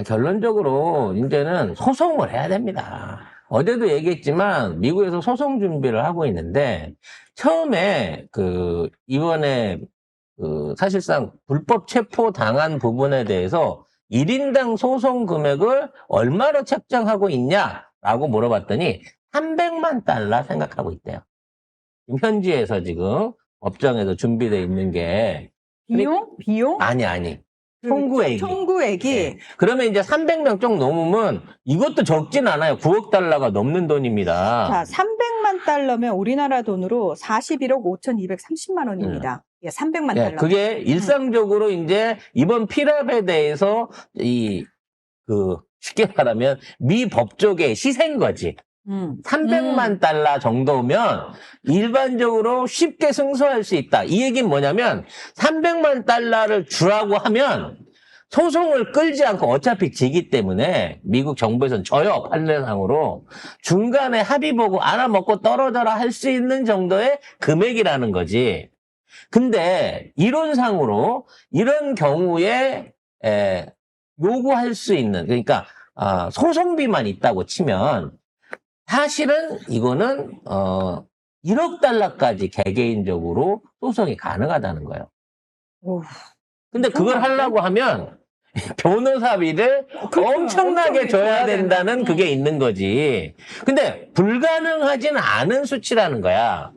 결론적으로 이제는 소송을 해야 됩니다. 어제도 얘기했지만 미국에서 소송 준비를 하고 있는데 처음에 이번에 사실상 불법 체포 당한 부분에 대해서 1인당 소송 금액을 얼마로 책정하고 있냐라고 물어봤더니 300만 달러 생각하고 있대요. 현지에서 지금 법정에서 준비되어 있는 게 비용? 아니. 청구액이. 청구액이. 네. 그러면 이제 300명 쪽 넘으면 이것도 적진 않아요. 9억 달러가 넘는 돈입니다. 자, 300만 달러면 우리나라 돈으로 41억 5,230만 원입니다. 예, 300만 달러. 그게 일상적으로 이제 이번 피랍에 대해서 쉽게 말하면 미 법조계 시세인 거지. 300만 달러 정도면 일반적으로 쉽게 승소할 수 있다. 이 얘기는 뭐냐면 300만 달러를 주라고 하면 소송을 끌지 않고 어차피 지기 때문에 미국 정부에서는 져요. 판례상으로. 중간에 합의 보고 알아먹고 떨어져라 할 수 있는 정도의 금액이라는 거지. 근데 이론상으로 이런 경우에 요구할 수 있는, 그러니까 소송비만 있다고 치면 사실은 이거는 1억 달러까지 개개인적으로 소송이 가능하다는 거예요. 근데 그걸 하려고 하면 변호사비를 엄청나게 줘야 된다는 그게 있는 거지. 근데 불가능하진 않은 수치라는 거야.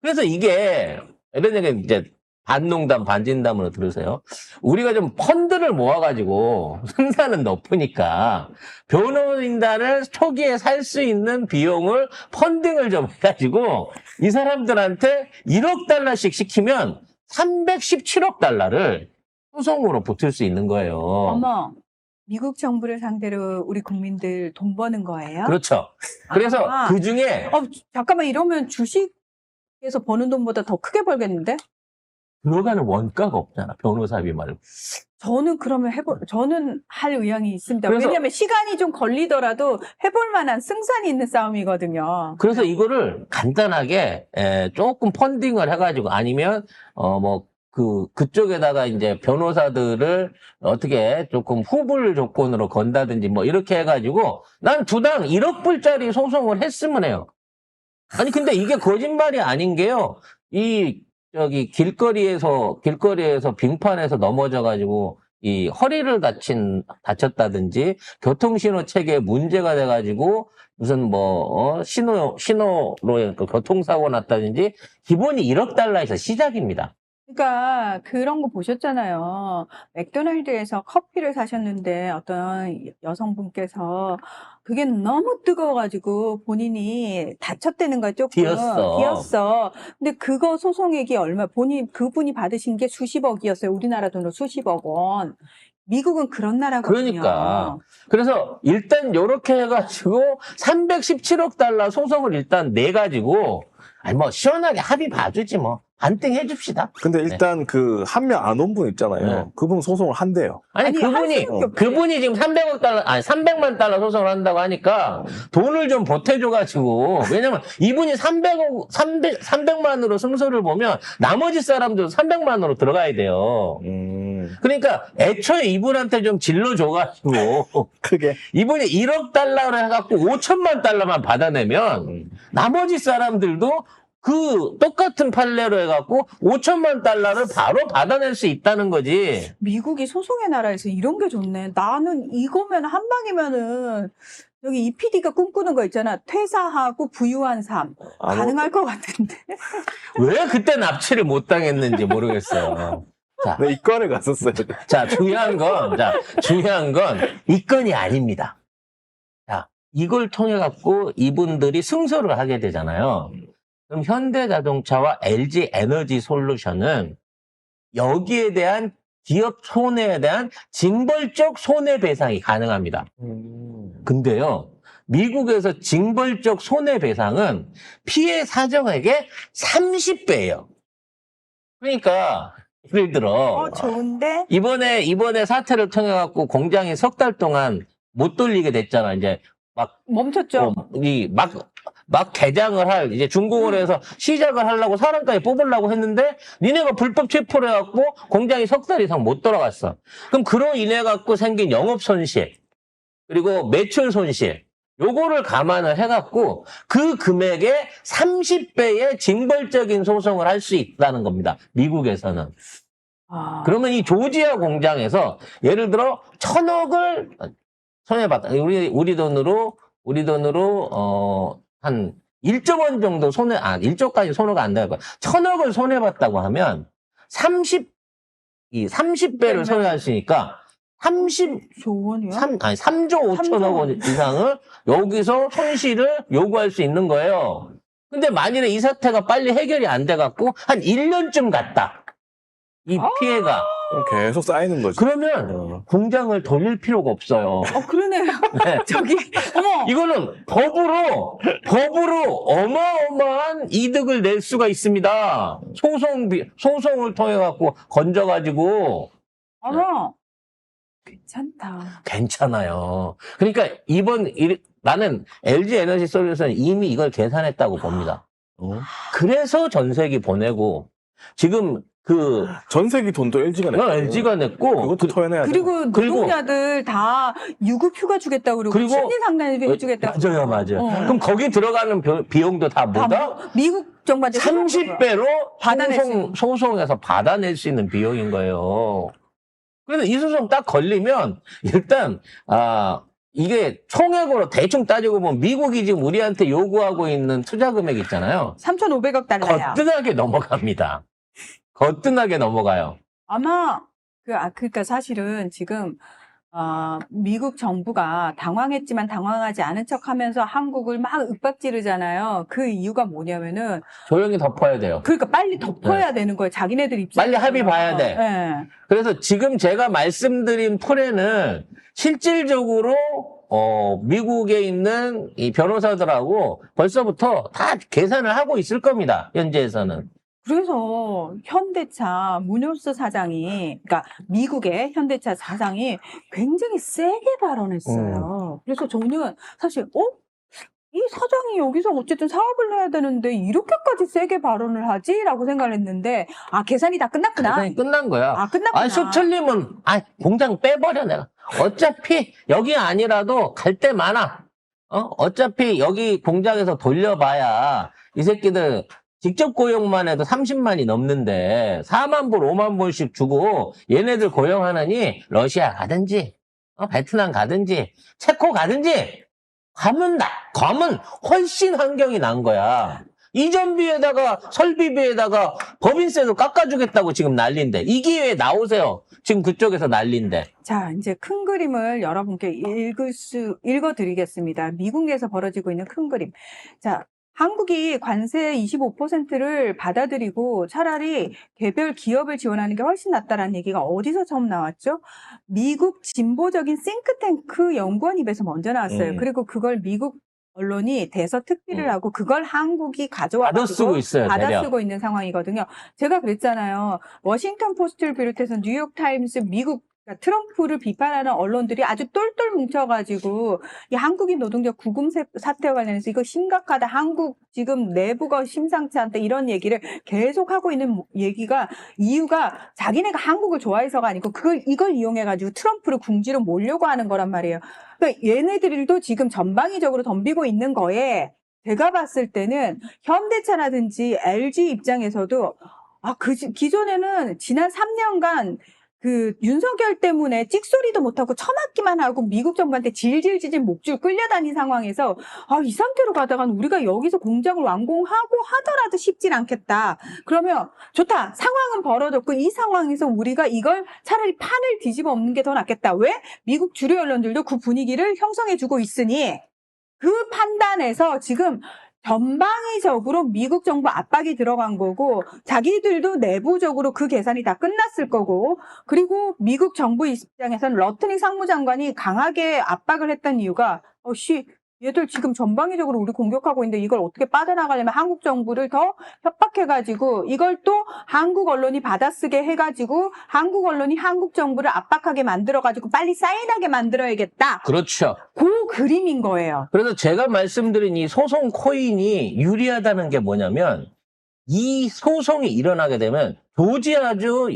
그래서 이게 이런 얘기 이제 반농담 반진담으로 들으세요. 우리가 좀 펀드를 모아가지고 승산은 높으니까 변호인단을 초기에 살 수 있는 비용을 펀딩을 좀 해가지고 이 사람들한테 1억 달러씩 시키면 317억 달러를 소송으로 붙을 수 있는 거예요. 어머, 미국 정부를 상대로 우리 국민들 돈 버는 거예요? 그렇죠. 그래서 그 중에 잠깐만, 이러면 주식에서 버는 돈보다 더 크게 벌겠는데? 들어가는 원가가 없잖아. 변호사비 말고. 저는 그러면 저는 할 의향이 있습니다. 그래서- 왜냐하면 시간이 좀 걸리더라도 해볼 만한 승산이 있는 싸움이거든요. 그래서 이거를 간단하게 조금 펀딩을 해가지고 아니면 그쪽에다가 이제 변호사들을 어떻게 조금 후불 조건으로 건다든지 뭐 이렇게 해가지고 난 두당 1억 불짜리 소송을 했으면 해요. 아니 근데 이게 거짓말이 아닌 게요. 길거리에서 빙판에서 넘어져가지고 이 허리를 다쳤다든지 교통신호 체계에 문제가 돼가지고 무슨 신호로 교통사고 났다든지 기본이 1억 달러에서 시작입니다. 그러니까 그런 거 보셨잖아요. 맥도날드에서 커피를 사셨는데 어떤 여성분께서 그게 너무 뜨거워가지고 본인이 다쳤다는 거예요. 조금 뒤었어. 근데 그거 소송액이 그분이 받으신 게 수십억이었어요. 우리나라 돈으로 수십억 원. 미국은 그런 나라거든요. 그러니까. 그래서 일단 요렇게 해가지고 317억 달러 소송을 일단 내가지고 시원하게 합의 봐주지 뭐. 반띵 해줍시다. 근데 일단 한 명 안 온 분 있잖아요. 네. 그분 소송을 한대요. 아니 그분이 지금 300만 달러 소송을 한다고 하니까 돈을 좀 보태줘가지고, 왜냐면 이분이 300만으로 승소를 보면 나머지 사람도 300만으로 들어가야 돼요. 그러니까 애초에 이분한테 좀 질러줘가지고 크게. 이분이 1억 달러로 해갖고 5천만 달러만 받아내면 나머지 사람들도 똑같은 판례로 해갖고 5천만 달러를 바로 받아낼 수 있다는 거지. 미국이 소송의 나라에서 이런 게 좋네. 나는 이거면 한 방이면은 여기 이 PD가 꿈꾸는 거 있잖아. 퇴사하고 부유한 삶. 가능할 것 같은데. 왜 그때 납치를 못 당했는지 모르겠어요. 자, 네, 이과를 갔었어요. 자, 중요한 건 이 건이 아닙니다. 자, 이걸 통해 갖고 이분들이 승소를 하게 되잖아요. 그럼 현대자동차와 LG에너지솔루션은 여기에 대한 기업 손해에 대한 징벌적 손해배상이 가능합니다. 근데요, 미국에서 징벌적 손해배상은 피해 사정액의 30배예요. 그러니까 예를 들어 좋은데? 이번에 사태를 통해 갖고 공장이 석 달 동안 못 돌리게 됐잖아. 이제 멈췄죠. 막 개장을 할, 이제 준공을 해서 시작을 하려고 사람까지 뽑으려고 했는데, 니네가 불법 체포를 해갖고 공장이 석 달 이상 못 돌아갔어. 그럼 그로 인해 갖고 생긴 영업 손실, 그리고 매출 손실, 요거를 감안을 해갖고 그 금액의 30배의 징벌적인 소송을 할 수 있다는 겁니다. 미국에서는. 아, 그러면 이 조지아 공장에서 예를 들어 1,000억을 손해봤다. 우리 돈으로 한 1조 원 정도 1조까지 손해가 안 되고 1,000억을 손해봤다고 하면 30배를 손해했으니까 조언이요? 3조 5천억 원 이상을 여기서 손실을 요구할 수 있는 거예요. 근데 만일에 이 사태가 빨리 해결이 안 돼갖고 한 1년쯤 갔다. 이 피해가. 그럼 계속 쌓이는 거지. 그러면 공장을 돌릴 필요가 없어요. 그러네요. 네. 저기, 어머! 이거는 법으로 어마어마한 이득을 낼 수가 있습니다. 소송을 통해 갖고 건져가지고 어머! 괜찮다. 괜찮아요. 그러니까 나는 LG 에너지 솔루션은 이미 이걸 계산했다고 봅니다. 그래서 전세기 보내고 지금 전세기 돈도 LG가 냈고. LG가 냈고 그것도 토해내야 돼. 그리고 노동자들 다 유급 휴가 주겠다고 그러고 심리 상담비 해주겠다고. 맞아요. 그럼 거기 들어가는 비용도 다 뭐다? 미국 정부한테 30배로 받아낼 소송에서 받아낼 수 있는 비용인 거예요. 그래서 이 소송 딱 걸리면 일단 이게 총액으로 대충 따지고 보면 미국이 지금 우리한테 요구하고 있는 투자 금액 있잖아요. 3,500억 달러야. 거뜬하게 넘어갑니다. 거뜬하게 넘어가요. 아마 그러니까 사실은 지금 미국 정부가 당황했지만 당황하지 않은 척하면서 한국을 막 윽박지르잖아요. 그 이유가 뭐냐면은 조용히 덮어야 돼요. 그러니까 빨리 덮어야 되는 거예요. 자기네들 입장에서. 빨리 합의 봐야 돼. 네. 그래서 지금 제가 말씀드린 플랜은 실질적으로 미국에 있는 이 변호사들하고 벌써부터 다 계산을 하고 있을 겁니다. 현재에서는. 그래서 현대차 무뇨스 사장이, 그러니까 미국의 현대차 사장이 굉장히 세게 발언했어요. 그래서 저는 사실, 이 사장이 여기서 어쨌든 사업을 해야 되는데 이렇게까지 세게 발언을 하지? 라고 생각을 했는데, 계산이 다 끝났구나. 계산이 끝난 거야. 끝났구나. 수틀림은 공장 빼버려 내가. 어차피 여기 아니라도 갈 데 많아. 어차피 여기 공장에서 돌려봐야 이 새끼들 직접 고용만 해도 30만이 넘는데 4만 불, 5만 불씩 주고 얘네들 고용하느니 러시아 가든지 베트남 가든지 체코 가든지 가면 훨씬 환경이 난 거야. 이전비에다가 설비비에다가 법인세도 깎아주겠다고 지금 난리인데 이 기회에 나오세요. 지금 그쪽에서 난리인데. 자, 이제 큰 그림을 여러분께 읽어드리겠습니다. 미국에서 벌어지고 있는 큰 그림. 자, 한국이 관세 25%를 받아들이고 차라리 개별 기업을 지원하는 게 훨씬 낫다라는 얘기가 어디서 처음 나왔죠? 미국 진보적인 싱크탱크 연구원 입에서 먼저 나왔어요. 그리고 그걸 미국 언론이 대서특필을 하고 그걸 한국이 받아쓰고 있어요. 받아쓰고 있는 상황이거든요. 제가 그랬잖아요. 워싱턴 포스트를 비롯해서 뉴욕타임스, 미국 트럼프를 비판하는 언론들이 아주 똘똘 뭉쳐가지고 이 한국인 노동자 구금 사태와 관련해서 이거 심각하다. 한국 지금 내부가 심상치 않다. 이런 얘기를 계속 하고 있는 이유가 자기네가 한국을 좋아해서가 아니고 이걸 이용해가지고 트럼프를 궁지로 몰려고 하는 거란 말이에요. 그러니까 얘네들도 지금 전방위적으로 덤비고 있는 거에 제가 봤을 때는 현대차라든지 LG 입장에서도 기존에는 지난 3년간 윤석열 때문에 찍소리도 못하고 처맞기만 하고 미국 정부한테 질질질질 목줄 끌려다닌 상황에서 이 상태로 가다간 우리가 여기서 공장을 완공하고 하더라도 쉽진 않겠다. 그러면 좋다. 상황은 벌어졌고 이 상황에서 우리가 이걸 차라리 판을 뒤집어 엎는 게 더 낫겠다. 왜? 미국 주류 언론들도 그 분위기를 형성해주고 있으니 그 판단에서 지금 전방위적으로 미국 정부 압박이 들어간 거고 자기들도 내부적으로 그 계산이 다 끝났을 거고 그리고 미국 정부 입장에서는 러트닉 상무장관이 강하게 압박을 했던 이유가 얘들 지금 전방위적으로 우리 공격하고 있는데 이걸 어떻게 빠져나가려면 한국 정부를 더 협박해가지고 이걸 또 한국 언론이 받아쓰게 해가지고 한국 언론이 한국 정부를 압박하게 만들어가지고 빨리 사인하게 만들어야겠다. 그렇죠. 그 그림인 거예요. 그래서 제가 말씀드린 이 소송 코인이 유리하다는 게 뭐냐면 이 소송이 일어나게 되면 조지아주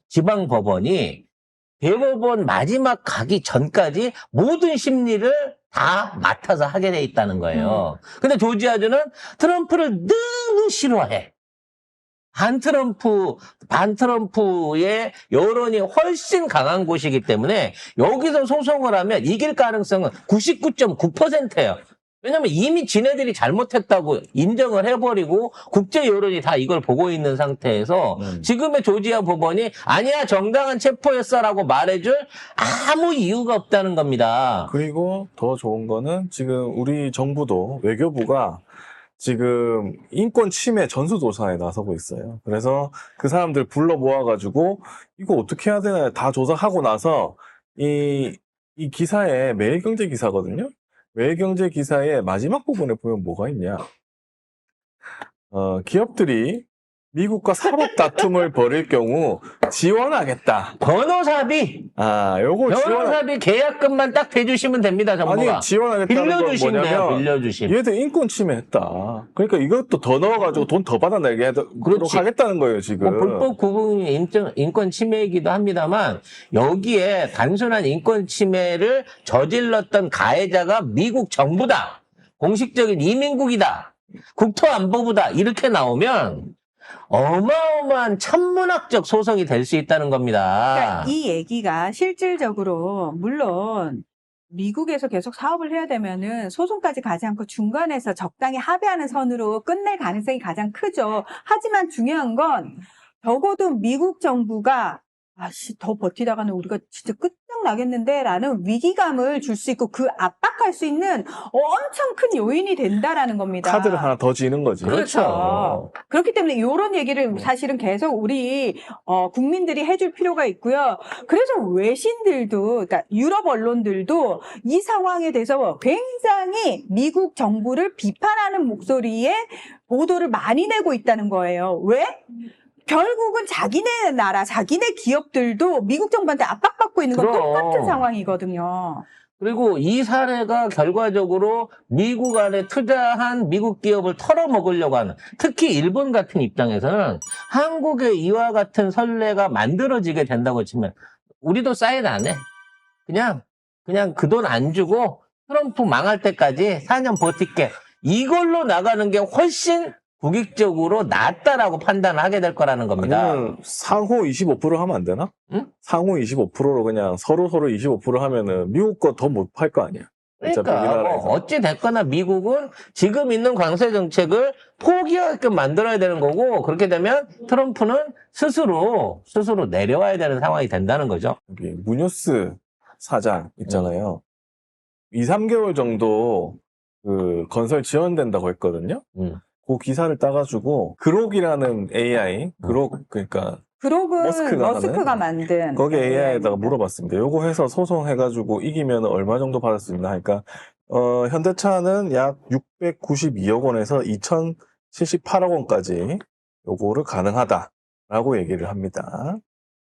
지방법원이 대법원 마지막 가기 전까지 모든 심리를 다 맡아서 하게 돼 있다는 거예요. 근데 조지아주는 트럼프를 너무 싫어해. 반트럼프의 여론이 훨씬 강한 곳이기 때문에 여기서 소송을 하면 이길 가능성은 99.9%예요. 왜냐면 이미 지네들이 잘못했다고 인정을 해버리고 국제 여론이 다 이걸 보고 있는 상태에서 지금의 조지아 법원이 아니야 정당한 체포였어라고 말해줄 아무 이유가 없다는 겁니다. 그리고 더 좋은 거는 지금 우리 정부도 외교부가 지금 인권 침해 전수조사에 나서고 있어요. 그래서 그 사람들 불러 모아가지고 이거 어떻게 해야 되나 다 조사하고 나서 이 기사에 매일경제 기사거든요. 매일경제 기사의 마지막 부분에 보면 뭐가 있냐. 기업들이 미국과 사법 다툼을 벌일 경우 지원하겠다. 변호사비 요거 변호사비 계약금만 딱 대주시면 됩니다. 정부가. 아니, 지원하겠다는 건 빌려주신대요. 뭐냐면 빌려주심. 얘들 인권 침해했다. 그러니까 이것도 더 넣어가지고 돈 더 받아내게 하도록 하겠다는 거예요, 지금. 뭐 불법 구분이 인권 침해이기도 합니다만 여기에 단순한 인권 침해를 저질렀던 가해자가 미국 정부다. 공식적인 이민국이다. 국토안보부다. 이렇게 나오면 어마어마한 천문학적 소송이 될 수 있다는 겁니다. 그러니까 이 얘기가 실질적으로 물론 미국에서 계속 사업을 해야 되면은 소송까지 가지 않고 중간에서 적당히 합의하는 선으로 끝낼 가능성이 가장 크죠. 하지만 중요한 건 적어도 미국 정부가 더 버티다가는 우리가 진짜 끝장나겠는데 라는 위기감을 줄 수 있고 그 압박할 수 있는 엄청 큰 요인이 된다라는 겁니다. 카드를 하나 더 지는 거지. 그렇죠. 그렇기 때문에 이런 얘기를 사실은 계속 우리 국민들이 해줄 필요가 있고요. 그래서 외신들도, 그러니까 유럽 언론들도 이 상황에 대해서 굉장히 미국 정부를 비판하는 목소리에 보도를 많이 내고 있다는 거예요. 왜? 결국은 자기네 나라, 자기네 기업들도 미국 정부한테 압박받고 있는 건 그럼. 똑같은 상황이거든요. 그리고 이 사례가 결과적으로 미국 안에 투자한 미국 기업을 털어먹으려고 하는, 특히 일본 같은 입장에서는 한국의 이와 같은 선례가 만들어지게 된다고 치면 우리도 사인 안 해. 그냥 그 돈 안 주고 트럼프 망할 때까지 4년 버틸게. 이걸로 나가는 게 훨씬 국익적으로 낫다라고 판단을 하게 될 거라는 겁니다. 아니면 상호 25% 하면 안 되나? 응? 상호 25%로 그냥 서로 25% 하면은 미국 거 더 못 팔 거 아니야. 그러니까 어찌 됐거나 미국은 지금 있는 관세 정책을 포기하게끔 만들어야 되는 거고, 그렇게 되면 트럼프는 스스로 내려와야 되는 상황이 된다는 거죠. 여기 무뇨스 사장 있잖아요. 2, 3개월 정도 그 건설 지연된다고 했거든요. 그 기사를 따가지고 그록이라는 AI, 그러니까 그록은 머스크가 하는? 만든 거기 AI에다가 물어봤습니다. 요거 해서 소송해가지고 이기면 얼마 정도 받을 수 있나 하니까 현대차는 약 692억 원에서 2078억 원까지 요거를 가능하다라고 얘기를 합니다.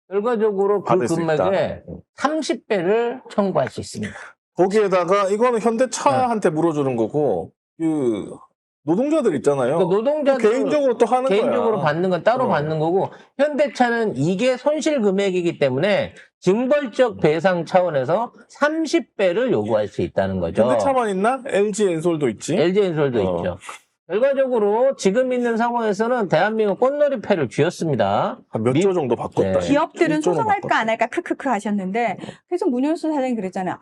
결과적으로 그 받을 수 있다. 금액에 30배를 청구할 수 있습니다. 거기에다가 이거는 현대차한테 물어주는 거고 그 노동자들 있잖아요. 그러니까 노동자들 개인적으로 또 하는 개인적으로 거야. 받는 건 따로 받는 거고, 현대차는 이게 손실 금액이기 때문에 징벌적 배상 차원에서 30배를 요구할 수 있다는 거죠. 현대차만 있나? LG 엔솔도 있지. LG 엔솔도 있죠. 결과적으로 지금 있는 상황에서는 대한민국 꽃놀이패를 쥐었습니다. 한 몇 조 정도 바꿨다. 네. 기업들은 1조는 바꿨다. 소송할까 안 할까 크크크 하셨는데 그래서 문현수 사장이 그랬잖아요.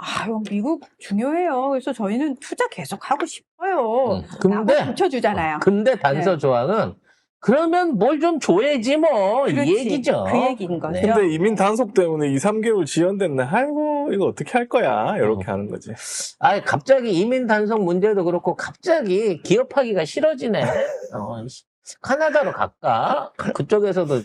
미국 중요해요. 그래서 저희는 투자 계속 하고 싶어요. 근데 붙여주잖아요. 근데 단서 조항은 그러면 뭘 좀 줘야지 뭐 이 그렇지. 얘기죠. 그 얘기인 거죠. 근데 이민 단속 때문에 2, 3개월 지연됐네. 아이고 이거 어떻게 할 거야. 이렇게 하는 거지. 갑자기 이민 단속 문제도 그렇고 갑자기 기업하기가 싫어지네. 카나다로 갈까? 그쪽에서도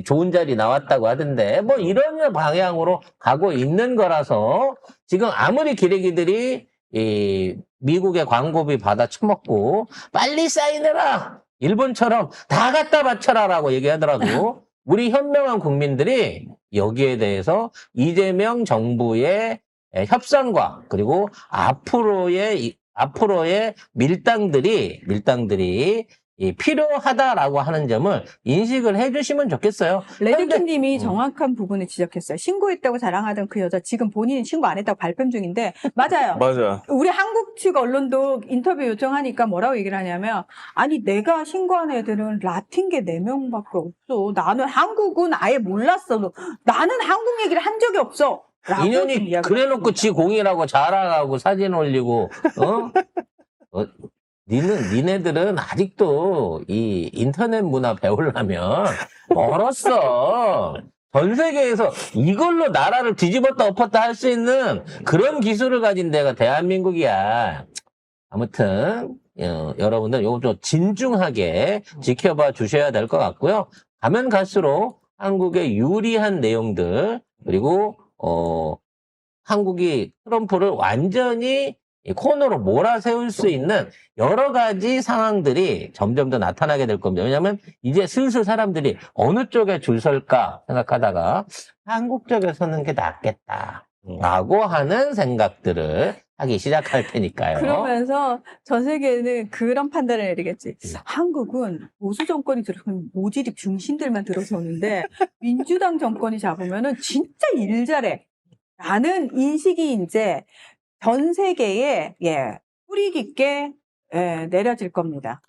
좋은 자리 나왔다고 하던데 뭐 이런 방향으로 가고 있는 거라서 지금 아무리 기레기들이 이 미국의 광고비 받아 처먹고 빨리 사인해라. 일본처럼 다 갖다 바쳐라라고 얘기하더라도 우리 현명한 국민들이 여기에 대해서 이재명 정부의 협상과 그리고 앞으로의 밀당들이 필요하다라고 하는 점을 인식을 해주시면 좋겠어요. 레드킴님이 정확한 부분을 지적했어요. 신고했다고 자랑하던 그 여자 지금 본인은 신고 안 했다고 발뺌 중인데 맞아요. 맞아. 우리 한국 측 언론도 인터뷰 요청하니까 뭐라고 얘기를 하냐면 아니 내가 신고한 애들은 라틴 게 4명밖에 없어. 나는 한국은 아예 몰랐어. 나는 한국 얘기를 한 적이 없어. 라고 지금 인연이 이야기를 그래놓고 했습니다. 지 공이라고 자랑하고 사진 올리고 니네들은 아직도 이 인터넷 문화 배우려면 멀었어. 전 세계에서 이걸로 나라를 뒤집었다 엎었다 할 수 있는 그런 기술을 가진 데가 대한민국이야. 아무튼 여러분들 요거 좀 진중하게 지켜봐 주셔야 될 것 같고요. 가면 갈수록 한국의 유리한 내용들 그리고 한국이 트럼프를 완전히 이 코너로 몰아세울 수 있는 여러 가지 상황들이 점점 더 나타나게 될 겁니다. 왜냐하면 이제 슬슬 사람들이 어느 쪽에 줄 설까 생각하다가 한국 쪽에 서는 게 낫겠다라고 하는 생각들을 하기 시작할 테니까요. 그러면서 전 세계는 그런 판단을 내리겠지. 한국은 보수 정권이 들어서면 모질입 중신들만 들어서는데 민주당 정권이 잡으면은 진짜 일 잘해. 라는 인식이 이제 전 세계에 뿌리 깊게 내려질 겁니다.